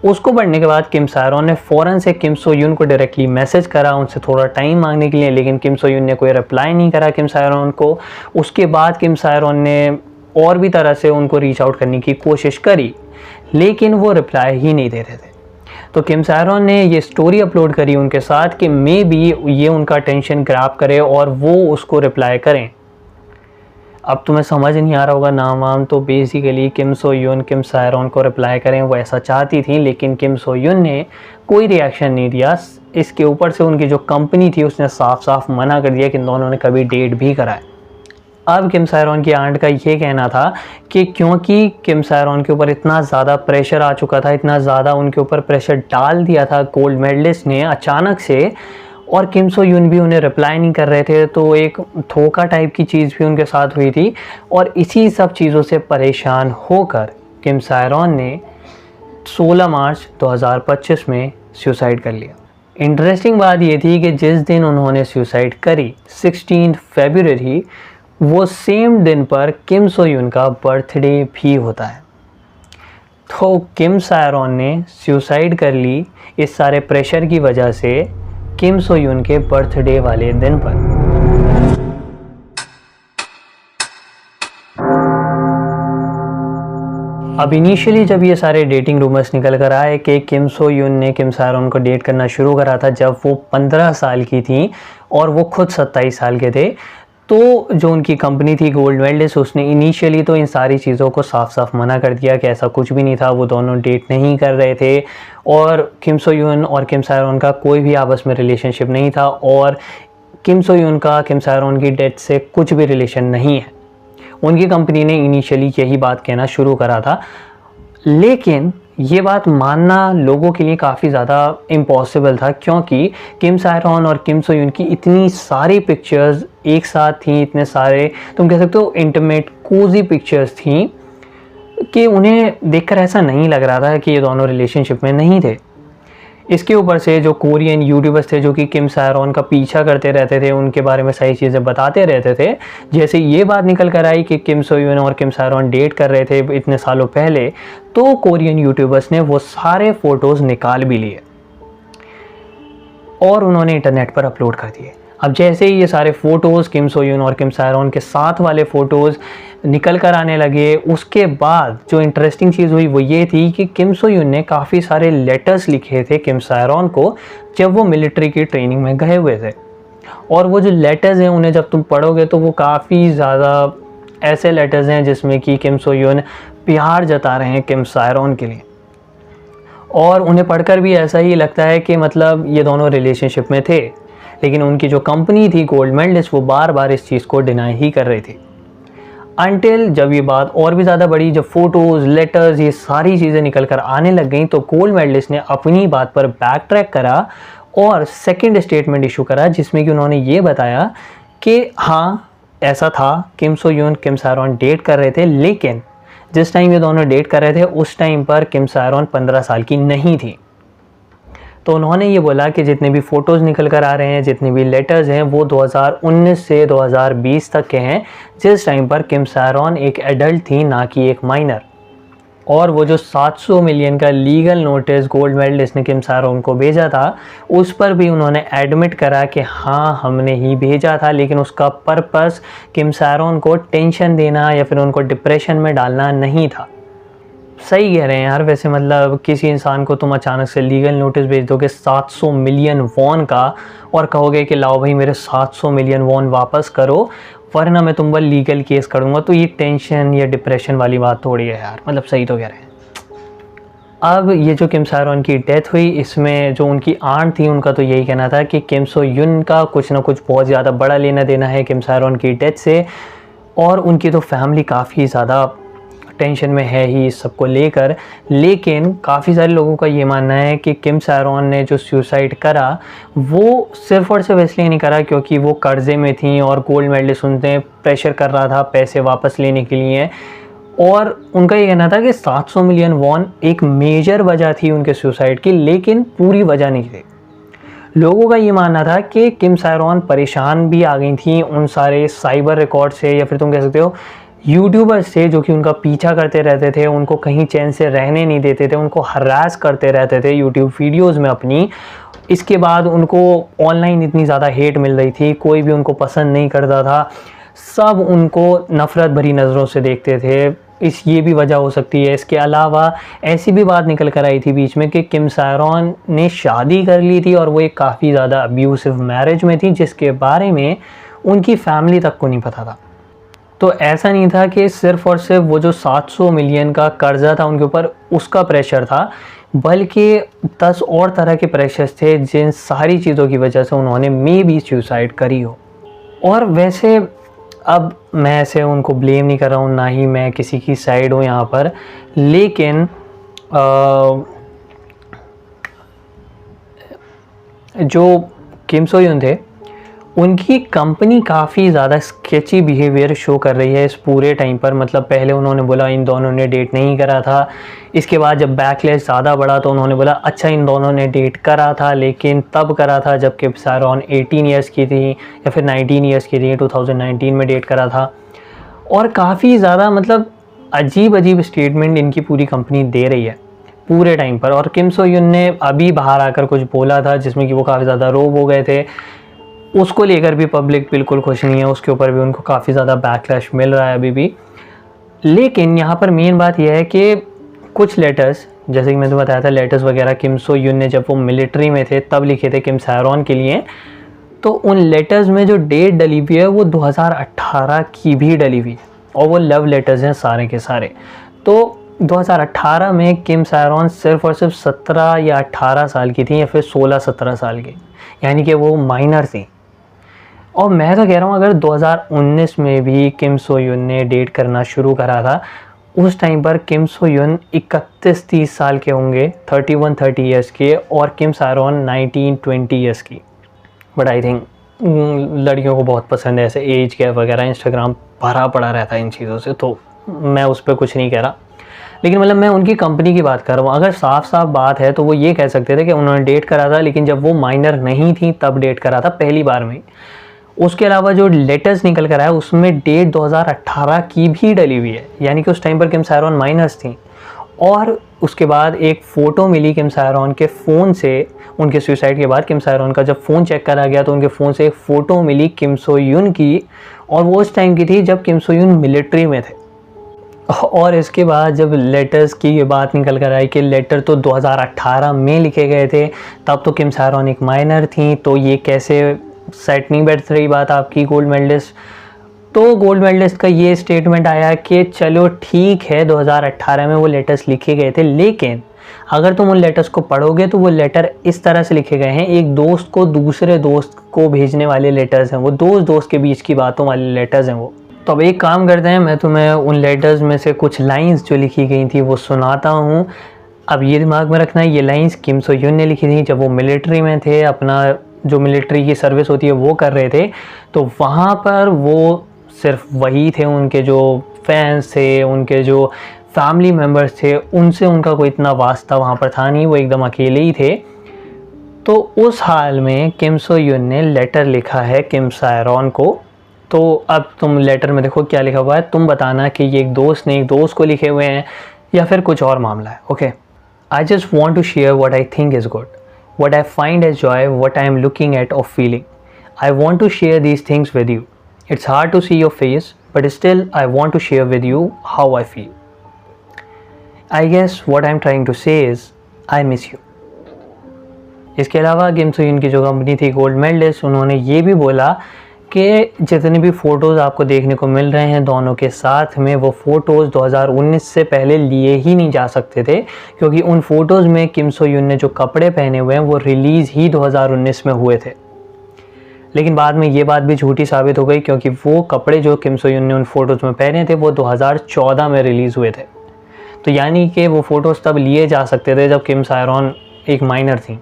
उसको पढ़ने के बाद किम सायरॉन ने फ़ौरन से किम सो यून को डायरेक्टली मैसेज करा उनसे थोड़ा टाइम मांगने के लिए, लेकिन किम सो यून ने कोई रिप्लाई नहीं करा किम सायरॉन को। उसके बाद किम सायरॉन ने और भी तरह से उनको रीच आउट करने की कोशिश करी, लेकिन वो रिप्लाई ही नहीं दे रहे थे। तो किम सायरॉन ने ये स्टोरी अपलोड करी उनके साथ कि मे बी ये उनका अटेंशन ग्रैब करे और वो उसको रिप्लाई करें। अब तुम्हें समझ नहीं आ रहा होगा नाम वाम, तो बेसिकली किम सो यून किम सायरॉन को रिप्लाई करें वो ऐसा चाहती थी, लेकिन किम सो यून ने कोई रिएक्शन नहीं दिया। इसके ऊपर से उनकी जो कंपनी थी उसने साफ साफ मना कर दिया कि इन दोनों ने कभी डेट भी कराए। अब किम सायरॉन की आंट का ये कहना था कि क्योंकि किम सायरॉन के ऊपर इतना ज़्यादा प्रेशर आ चुका था, इतना ज़्यादा उनके ऊपर प्रेशर डाल दिया था गोल्ड मेडलिस्ट ने अचानक से, और किम सो यून भी उन्हें रिप्लाई नहीं कर रहे थे, तो एक धोखा टाइप की चीज़ भी उनके साथ हुई थी। और इसी सब चीज़ों से परेशान होकर किम सायरॉन ने 16 मार्च 2025 में सुसाइड कर लिया। इंटरेस्टिंग बात ये थी कि जिस दिन उन्होंने सुसाइड करी 16 फरवरी, वो सेम दिन पर किम सो यून का बर्थडे भी होता है। तो किम सायरॉन ने सुसाइड कर ली इस सारे प्रेशर की वजह से किम सो यून के बर्थडे वाले दिन पर। अब इनिशियली जब ये सारे डेटिंग रूमर्स निकल कर आए कि किम सो यून ने किम सायरॉन को डेट करना शुरू करा था जब वो 15 साल की थी और वो खुद 27 साल के थे, तो जो उनकी कंपनी थी गोल्ड मेडलिस्ट, उसने इनिशियली तो इन सारी चीज़ों को साफ साफ मना कर दिया कि ऐसा कुछ भी नहीं था, वो दोनों डेट नहीं कर रहे थे और किम सो यून और किम सायरॉन का कोई भी आपस में रिलेशनशिप नहीं था और किम सो यून का किम सायरॉन की डेथ से कुछ भी रिलेशन नहीं है। उनकी कंपनी ने इनिशियली यही बात कहना शुरू करा था, लेकिन ये बात मानना लोगों के लिए काफ़ी ज़्यादा इम्पॉसिबल था, क्योंकि किम सायरॉन और किम सो यून की इतनी सारी पिक्चर्स एक साथ थी, इतने सारे तुम कह सकते हो इंटीमेट कोजी पिक्चर्स थी कि उन्हें देखकर ऐसा नहीं लग रहा था कि ये दोनों रिलेशनशिप में नहीं थे। इसके ऊपर से जो कोरियन यूट्यूबर्स थे जो कि किम सायरॉन का पीछा करते रहते थे, उनके बारे में सही चीज़ें बताते रहते थे, जैसे ये बात निकल कर आई कि किम सो यून और किम सायरॉन डेट कर रहे थे इतने सालों पहले, तो कोरियन यूट्यूबर्स ने वो सारे फ़ोटोज़ निकाल भी लिए और उन्होंने इंटरनेट पर अपलोड कर दिए। अब जैसे ही ये सारे फ़ोटोज़ किम सो यून और किम सायरॉन के साथ वाले फ़ोटोज़ निकल कर आने लगे, उसके बाद जो इंटरेस्टिंग चीज़ हुई वो ये थी कि किम सो यून ने काफ़ी सारे लेटर्स लिखे थे किम सायरॉन को जब वो मिलिट्री की ट्रेनिंग में गए हुए थे। और वो जो लेटर्स हैं उन्हें जब तुम पढ़ोगे तो वो काफ़ी ज़्यादा ऐसे लेटर्स हैं जिसमें कि किम सो यून प्यार जता रहे हैं किम सायरॉन के लिए, और उन्हें पढ़कर भी ऐसा ही लगता है कि मतलब ये दोनों रिलेशनशिप में थे, लेकिन उनकी जो कंपनी थी गोल्ड मेडलिस्ट वो बार बार इस चीज़ को डिनाई ही कर रही थी। अनटिल जब ये बात और भी ज़्यादा बड़ी, जब फ़ोटोज़ लेटर्स ये सारी चीज़ें निकल कर आने लग गई, तो गोल्ड मेडलिस्ट ने अपनी बात पर बैक ट्रैक करा और सेकंड स्टेटमेंट इशू करा जिसमें कि उन्होंने ये बताया कि हाँ ऐसा था, किम सो यून किम सायरॉन डेट कर रहे थे, लेकिन जिस टाइम ये दोनों डेट कर रहे थे उस टाइम पर किम सायरॉन 15 साल की नहीं थी। तो उन्होंने ये बोला कि जितने भी फ़ोटोज़ निकल कर आ रहे हैं, जितने भी लेटर्स हैं, वो 2019 से 2020 तक के हैं, जिस टाइम पर किम सायरॉन एक एडल्ट थी, ना कि एक माइनर। और वो जो 700 मिलियन का लीगल नोटिस गोल्ड मेडलिस्ट ने किम सायरॉन को भेजा था, उस पर भी उन्होंने एडमिट करा कि हाँ हमने ही भेजा था, लेकिन उसका पर्पस किम सायरॉन को टेंशन देना या फिर उनको डिप्रेशन में डालना नहीं था। सही कह रहे हैं यार, वैसे मतलब किसी इंसान को तुम अचानक से लीगल नोटिस भेज दोगे 700 मिलियन वॉन का और कहोगे कि लाओ भाई मेरे 700 मिलियन वॉन वापस करो वरना मैं तुम पर लीगल केस करूँगा, तो ये टेंशन या डिप्रेशन वाली बात थोड़ी है यार, मतलब सही तो कह रहे हैं। अब ये जो किम सायरॉन की डेथ हुई, इसमें जो उनकी आंट थी उनका तो यही कहना था कि किम सो यून का कुछ ना कुछ बहुत ज़्यादा बड़ा लेना देना है किम सायरॉन की डेथ से, और उनकी तो फैमिली काफ़ी ज़्यादा टेंशन में है ही इस सब को लेकर। लेकिन काफ़ी सारे लोगों का ये मानना है कि किम सायरॉन ने जो सुसाइड करा वो सिर्फ और सिर्फ इसलिए नहीं करा क्योंकि वो कर्जे में थी और गोल्ड मेडलिस्ट उनसे प्रेशर कर रहा था पैसे वापस लेने के लिए, और उनका ये कहना था कि 700 मिलियन वॉन एक मेजर वजह थी उनके सुसाइड की, लेकिन पूरी वजह नहीं थी। लोगों का ये मानना था कि किम सायरॉन परेशान भी आ गई थी उन सारे साइबर रिकॉर्ड से, या फिर तुम कह सकते हो यूट्यूबर्स थे जो कि उनका पीछा करते रहते थे, उनको कहीं चैन से रहने नहीं देते थे, उनको हरास करते रहते थे यूट्यूब वीडियोस में अपनी। इसके बाद उनको ऑनलाइन इतनी ज़्यादा हेट मिल रही थी, कोई भी उनको पसंद नहीं करता था, सब उनको नफ़रत भरी नज़रों से देखते थे। ये भी वजह हो सकती है। इसके अलावा ऐसी भी बात निकल कर आई थी बीच में कि किम सायरॉन ने शादी कर ली थी और वो एक काफ़ी ज़्यादा अब्यूसिव मैरिज में थी जिसके बारे में उनकी फैमिली तक को नहीं पता था। तो ऐसा नहीं था कि सिर्फ़ और सिर्फ वो जो 700 मिलियन का कर्ज़ा था उनके ऊपर उसका प्रेशर था, बल्कि 10 और तरह के प्रेशर्स थे जिन सारी चीज़ों की वजह से उन्होंने मे बी सुसाइड करी हो। और वैसे अब मैं ऐसे उनको ब्लेम नहीं कर रहा हूँ, ना ही मैं किसी की साइड हूँ यहाँ पर, लेकिन जो किम सो यून थे उनकी कंपनी काफ़ी ज़्यादा स्केची बिहेवियर शो कर रही है इस पूरे टाइम पर। मतलब पहले उन्होंने बोला इन दोनों ने डेट नहीं करा था, इसके बाद जब बैकलैश ज़्यादा बढ़ा तो उन्होंने बोला अच्छा इन दोनों ने डेट करा था, लेकिन तब करा था जब किम सायरॉन 18 ईयर्स की थी या फिर 19 ईयर्स की थी, 2019 में डेट करा था। और काफ़ी ज़्यादा मतलब अजीब अजीब स्टेटमेंट इनकी पूरी कंपनी दे रही है पूरे टाइम पर। और किम सो यून ने अभी बाहर आकर कुछ बोला था जिसमें कि वो काफ़ी ज़्यादा रोब हो गए थे, उसको लेकर भी पब्लिक बिल्कुल खुश नहीं है, उसके ऊपर भी उनको काफ़ी ज़्यादा बैकलैश मिल रहा है अभी भी। लेकिन यहाँ पर मेन बात यह है कि कुछ लेटर्स, जैसे कि मैंने बताया था लेटर्स वगैरह किम सो यून ने जब वो मिलिट्री में थे तब लिखे थे किम सायरॉन के लिए, तो उन लेटर्स में जो डेट डली हुई है वो 2018 की भी डली हुई है और वो लव लेटर्स हैं सारे के सारे। तो 2018 में किम सायरॉन सिर्फ और सिर्फ 17 या 18 साल की थी या फिर 16-17 साल की, यानी कि वो माइनर थी। और मैं तो कह रहा हूँ अगर 2019 में भी किम सो यून ने डेट करना शुरू करा था, उस टाइम पर किम सो यून 31-30 साल के होंगे, 31-30 ईयर्स के, और किम सायरॉन 19-20 ईयर्स की। बट आई थिंक लड़कियों को बहुत पसंद है ऐसे एज गैप वगैरह, इंस्टाग्राम भरा पड़ा रहता है इन चीज़ों से, तो मैं उस पर कुछ नहीं कह रहा। लेकिन मतलब मैं उनकी कंपनी की बात कर रहा हूँ। अगर साफ साफ बात है तो वो ये कह सकते थे कि उन्होंने डेट करा था, लेकिन जब वो माइनर नहीं थी तब डेट करा था पहली बार में। उसके अलावा जो लेटर्स निकल कर आया उसमें डेट 2018 की भी डली हुई है, यानी कि उस टाइम पर किम सायरॉन माइनर्स थी। और उसके बाद एक फ़ोटो मिली किम सायरॉन के फ़ोन से, उनके सुसाइड के बाद किम सायरॉन का जब फ़ोन चेक करा गया तो उनके फ़ोन से एक फ़ोटो मिली किम सो यून की, और वो उस टाइम की थी जब किम सो यून मिलिट्री में थे। और इसके बाद जब लेटर्स की ये बात निकल कर आई कि लेटर तो 2018 में लिखे गए थे, तब तो किम सायरॉन एक माइनर थी, तो ये कैसे सेट नहीं बैठ रही बात आपकी गोल्ड मेडलिस्ट। तो गोल्ड मेडलिस्ट का ये स्टेटमेंट आया कि चलो ठीक है 2018 में वो लेटर्स लिखे गए थे, लेकिन अगर तुम उन लेटर्स को पढ़ोगे तो वो लेटर इस तरह से लिखे गए हैं, एक दोस्त को दूसरे दोस्त को भेजने वाले लेटर्स हैं वो, दोस्त के बीच की बातों वाले लेटर्स हैं वो। तो अब एक काम करते हैं, मैं तुम्हें उन लेटर्स में से कुछ लाइंस जो लिखी गई थी वो सुनाता हूँ। अब ये दिमाग में रखना है, ये लाइंस किम सो यून ने लिखी थी जब वो मिलिट्री में थे, अपना जो मिलिट्री की सर्विस होती है वो कर रहे थे। तो वहाँ पर वो सिर्फ वही थे, उनके जो फैंस थे, उनके जो फैमिली मेम्बर्स थे, उनसे उनका कोई इतना वास्ता वहाँ पर था नहीं, वो एकदम अकेले ही थे। तो उस हाल में किम सो यून ने लेटर लिखा है किम सायरॉन को। तो अब तुम लेटर में देखो क्या लिखा हुआ है, तुम बताना कि ये एक दोस्त ने एक दोस्त को लिखे हुए हैं या फिर कुछ और मामला है। Okay, I just want to share what I think is good, what I find as joy, what I am looking at or feeling. I want to share these things with you. It's hard to see your face, but still I want to share with you how I feel. I guess what I'm trying to say is I miss you. इसके अलावा किम सो यून की जो company थी gold medallist, उन्होंने ये भी बोला कि जितने भी फ़ोटोज़ आपको देखने को मिल रहे हैं दोनों के साथ में, वो फ़ोटोज़ 2019 से पहले लिए ही नहीं जा सकते थे, क्योंकि उन फ़ोटोज़ में किम सो यून ने जो कपड़े पहने हुए हैं वो रिलीज़ ही 2019 में हुए थे। लेकिन बाद में ये बात भी झूठी साबित हो गई, क्योंकि वो कपड़े जो किम सो यून ने उन फ़ोटोज़ में पहने थे वो 2014 में रिलीज़ हुए थे। तो यानी कि वो फ़ोटोज़ तब लिए जा सकते थे जब किम सायरॉन एक माइनर थी।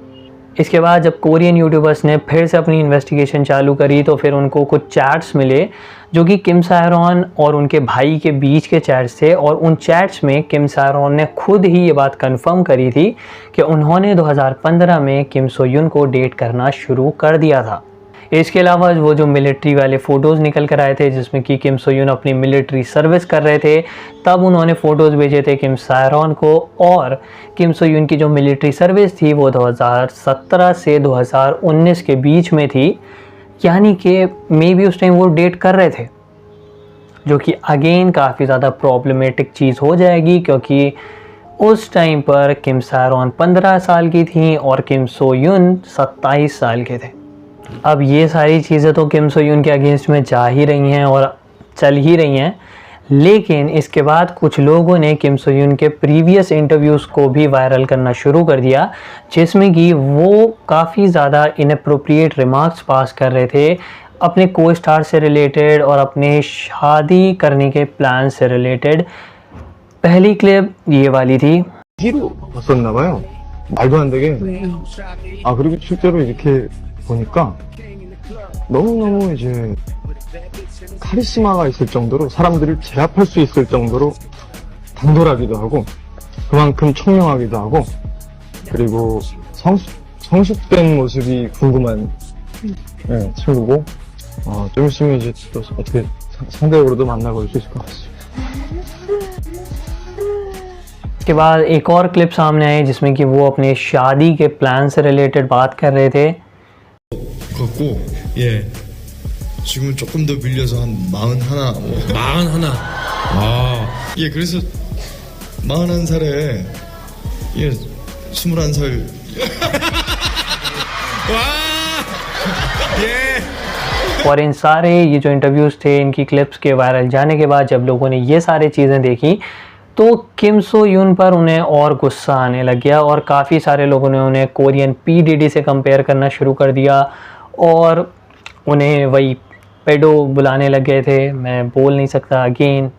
इसके बाद जब कोरियन यूट्यूबर्स ने फिर से अपनी इन्वेस्टिगेशन चालू करी तो फिर उनको कुछ चैट्स मिले जो कि किम सायरॉन और उनके भाई के बीच के चैट्स थे, और उन चैट्स में किम सायरॉन ने खुद ही ये बात कंफर्म करी थी कि उन्होंने 2015 में किम सो यून को डेट करना शुरू कर दिया था। इसके अलावा वो जो मिलिट्री वाले फ़ोटोज़ निकल कर आए थे जिसमें कि किम सो यून अपनी मिलिट्री सर्विस कर रहे थे, तब उन्होंने फ़ोटोज़ भेजे थे किम सायरॉन को, और किम सो यून की जो मिलिट्री सर्विस थी वो 2017 से 2019 के बीच में थी, यानी कि मे बी उस टाइम वो डेट कर रहे थे, जो कि अगेन काफ़ी ज़्यादा प्रॉब्लमेटिक चीज़ हो जाएगी, क्योंकि उस टाइम पर किम सायरॉन 15 साल की थी और किम सो यून 27 साल के थे। अब ये सारी चीज़ें तो किम सो यून के अगेंस्ट में जा ही रही हैं, और चल ही रही हैं, लेकिन इसके बाद कुछ लोगों ने किम सो यून के प्रीवियस इंटरव्यूज़ को भी वायरल करना शुरू कर दिया, जिसमें कि वो काफ़ी ज़्यादा इनअप्रोप्रिएट रिमार्क्स पास कर रहे थे अपने को स्टार से रिलेटेड और अपने शादी करने के प्लान से रिलेटेड। पहली क्लिप ये वाली थी। T로 봤었나 봐요. 말도 안 되게. 아, 그리고 실제로 이렇게 보니까 너무너무 이제 카리스마가 있을 정도로 사람들을 제압할 수 있을 정도로 당돌하기도 하고 그만큼 청량하기도 하고 그리고 성숙된 모습이 궁금한 친구고 좀 있으면 이제 또 어떻게 상대적으로도 만나볼 수 있을 것 같습니다. के बाद एक और क्लिप सामने आई जिसमें कि वो अपने शादी के प्लान से रिलेटेड बात कर रहे थे। 같고 예 지금 조금 더 빌려서 한 41. 41. 예 그래서 41살에 예 21살 और इन सारे ये जो इंटरव्यूज़ थे, इनकी क्लिप्स के वायरल जाने के बाद जब लोगों ने ये सारी चीज़ें देखी तो किम सो यून पर उन्हें और गुस्सा आने लग गया और काफ़ी सारे लोगों ने उन्हें कोरियन पी डी डी से कंपेयर करना शुरू कर दिया और उन्हें वही पेडो बुलाने लग गए थे। मैं बोल नहीं सकता अगेन,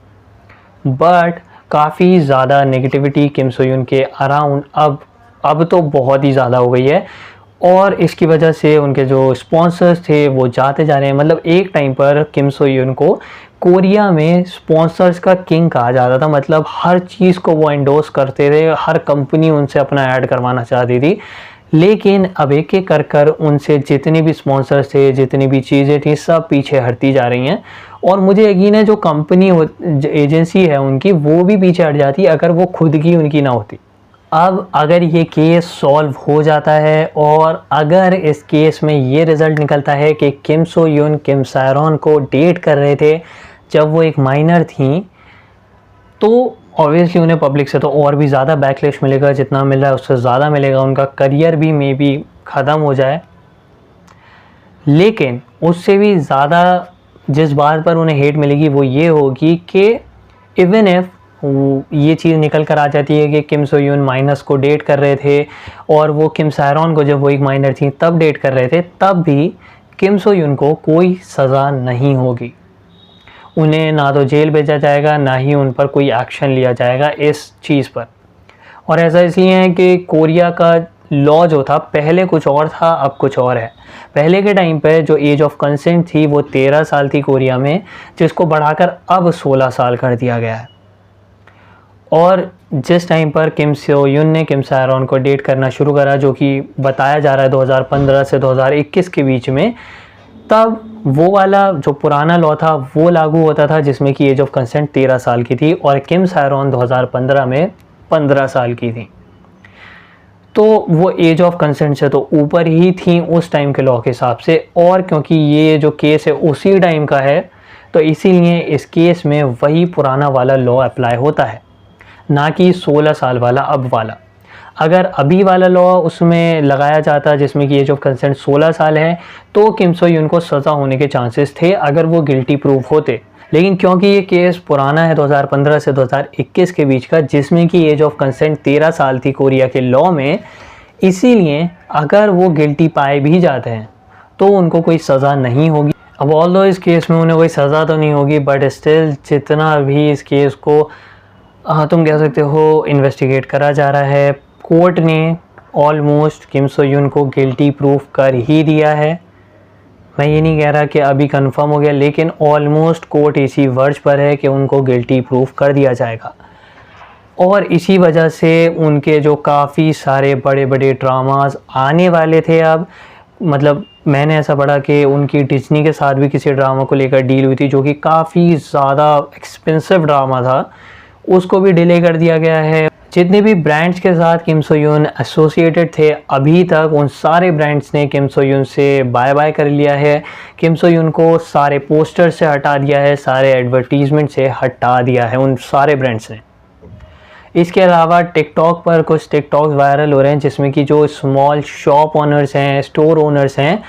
बट काफ़ी ज़्यादा नेगेटिविटी किम सो यून के अराउंड अब तो बहुत ही ज़्यादा हो गई है और इसकी वजह से उनके जो स्पॉन्सर्स थे वो जाते जा रहे हैं। मतलब एक टाइम पर किम सो यून को कोरिया में स्पॉन्सर्स का किंग कहा जाता था, मतलब हर चीज़ को वो एंडोर्स करते थे, हर कंपनी उनसे अपना ऐड करवाना चाहती थी। लेकिन अब एक एक कर उनसे जितने भी स्पॉन्सर्स थे, जितनी भी चीज़ें थी, सब पीछे हटती जा रही हैं और मुझे यकीन है जो कंपनी एजेंसी है उनकी वो भी पीछे हट जाती अगर वो खुद की उनकी ना होती। अब अगर ये केस सॉल्व हो जाता है और अगर इस केस में ये रिज़ल्ट निकलता है कि किम सो यून किम सायरॉन को डेट कर रहे थे जब वो एक माइनर थी, तो ऑब्वियसली उन्हें पब्लिक से तो और भी ज़्यादा बैकलैश मिलेगा, जितना मिल रहा है उससे ज़्यादा मिलेगा, उनका करियर भी मे बी ख़त्म हो जाए। लेकिन उससे भी ज़्यादा जिस बात पर उन्हें हेट मिलेगी वो ये होगी कि इवन इफ़ ये चीज़ निकल कर आ जाती है कि किम सो यून माइनस को डेट कर रहे थे और वो किम सायरॉन को जब वो एक माइनर थी तब डेट कर रहे थे, तब भी किम सो यून को कोई सज़ा नहीं होगी। उन्हें ना तो जेल भेजा जाएगा, ना ही उन पर कोई एक्शन लिया जाएगा इस चीज़ पर। और ऐसा इसलिए है कि कोरिया का लॉ जो था पहले कुछ और था, अब कुछ और है। पहले के टाइम पे जो एज ऑफ कंसेंट थी वो 13 साल थी कोरिया में, जिसको बढ़ाकर अब 16 साल कर दिया गया है। और जिस टाइम पर किम सो यून ने किम सायरॉन को डेट करना शुरू करा, जो कि बताया जा रहा है 2015 से 2021 के बीच में, तब वो वाला जो पुराना लॉ था वो लागू होता था जिसमें कि एज ऑफ कंसेंट 13 साल की थी और किम सायरॉन 2015 में 15 साल की थी। तो वो एज ऑफ कंसेंट से तो ऊपर ही थी उस टाइम के लॉ के हिसाब से, और क्योंकि ये जो केस है उसी टाइम का है तो इसीलिए इस केस में वही पुराना वाला लॉ अप्लाई होता है, ना कि 16 साल वाला अब वाला। अगर अभी वाला लॉ उसमें लगाया जाता जिसमें कि एज ऑफ कंसेंट 16 साल है तो किम सो यून को सज़ा होने के चांसेस थे अगर वो गिल्टी प्रूफ होते। लेकिन क्योंकि ये केस पुराना है 2015 से 2021 के बीच का, जिसमें कि एज ऑफ कंसेंट 13 साल थी कोरिया के लॉ में, इसीलिए अगर वो गिल्टी पाए भी जाते हैं तो उनको कोई सज़ा नहीं होगी। अब ऑल्दो इस केस में उन्हें कोई सज़ा तो नहीं होगी, बट स्टिल जितना भी इस केस को तुम कह सकते हो इन्वेस्टिगेट करा जा रहा है, कोर्ट ने ऑलमोस्ट किम सो यून को गिल्टी प्रूफ कर ही दिया है। मैं ये नहीं कह रहा कि अभी कंफर्म हो गया, लेकिन ऑलमोस्ट कोर्ट इसी वर्ज पर है कि उनको गिल्टी प्रूफ कर दिया जाएगा। और इसी वजह से उनके जो काफ़ी सारे बड़े बड़े ड्रामास आने वाले थे अब, मतलब मैंने ऐसा पढ़ा कि उनकी डिज्नी के साथ भी किसी ड्रामा को लेकर डील हुई थी जो कि काफ़ी ज़्यादा एक्सपेंसिव ड्रामा था, उसको भी डिले कर दिया गया है। जितने भी ब्रांड्स के साथ किम सो यून एसोसिएटेड थे अभी तक, उन सारे ब्रांड्स ने किम सो यून से बाय बाय कर लिया है। किम सो यून को सारे पोस्टर से हटा दिया है, सारे एडवर्टीजमेंट से हटा दिया है उन सारे ब्रांड्स ने। इसके अलावा टिकटॉक पर कुछ टिकटॉक्स वायरल हो रहे हैं जिसमें कि जो स्मॉल शॉप ओनर्स हैं, स्टोर ओनर्स हैं,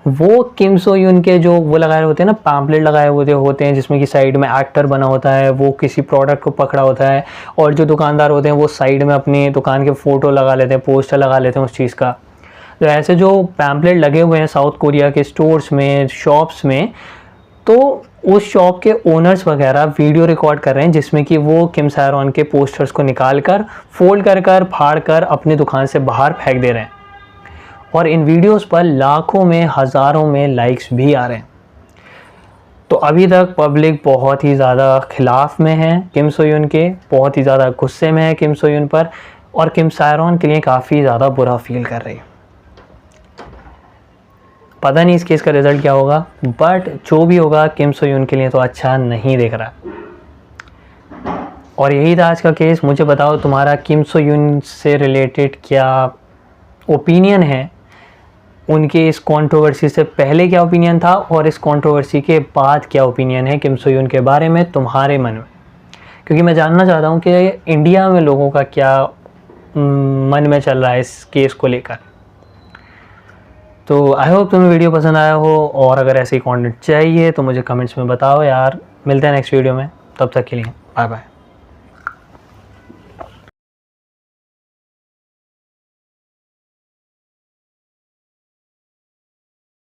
वो किम सो यून के जो वो लगाए होते हैं ना, पैम्पलेट लगाए हुए होते हैं जिसमें कि साइड में एक्टर बना होता है, वो किसी प्रोडक्ट को पकड़ा होता है, और जो दुकानदार होते हैं वो साइड में अपनी दुकान के फ़ोटो लगा लेते हैं, पोस्टर लगा लेते हैं उस चीज़ का। तो ऐसे जो पैम्पलेट लगे हुए हैं साउथ कोरिया के स्टोर्स में, शॉप्स में, तो उस शॉप के ओनर्स वगैरह वीडियो रिकॉर्ड कर रहे हैं जिसमें कि वो किम सायरॉन के पोस्टर्स को निकाल कर, फोल्ड कर फाड़ कर अपनी दुकान से बाहर फेंक दे रहे हैं। और इन वीडियोस पर लाखों में, हज़ारों में लाइक्स भी आ रहे हैं। तो अभी तक पब्लिक बहुत ही ज़्यादा खिलाफ में है किम सो यून के, बहुत ही ज़्यादा गुस्से में है किम सो यून पर, और किम सायरॉन के लिए काफ़ी ज़्यादा बुरा फील कर रही है। पता नहीं इस केस का रिज़ल्ट क्या होगा, बट जो भी होगा किम सो यून के लिए तो अच्छा नहीं दिख रहा। और यही था आज का केस। मुझे बताओ तुम्हारा किम सो यून से रिलेटेड क्या ओपिनियन है, उनके इस कंट्रोवर्सी से पहले क्या ओपिनियन था और इस कंट्रोवर्सी के बाद क्या ओपिनियन है किम सो यून के बारे में तुम्हारे मन में, क्योंकि मैं जानना चाहता हूँ कि इंडिया में लोगों का क्या मन में चल रहा है इस केस को लेकर। तो आई होप तुम्हें वीडियो पसंद आया हो, और अगर ऐसे ही कंटेंट चाहिए तो मुझे कमेंट्स में बताओ यार। मिलते हैं नेक्स्ट वीडियो में, तब तक के लिए बाय बाय।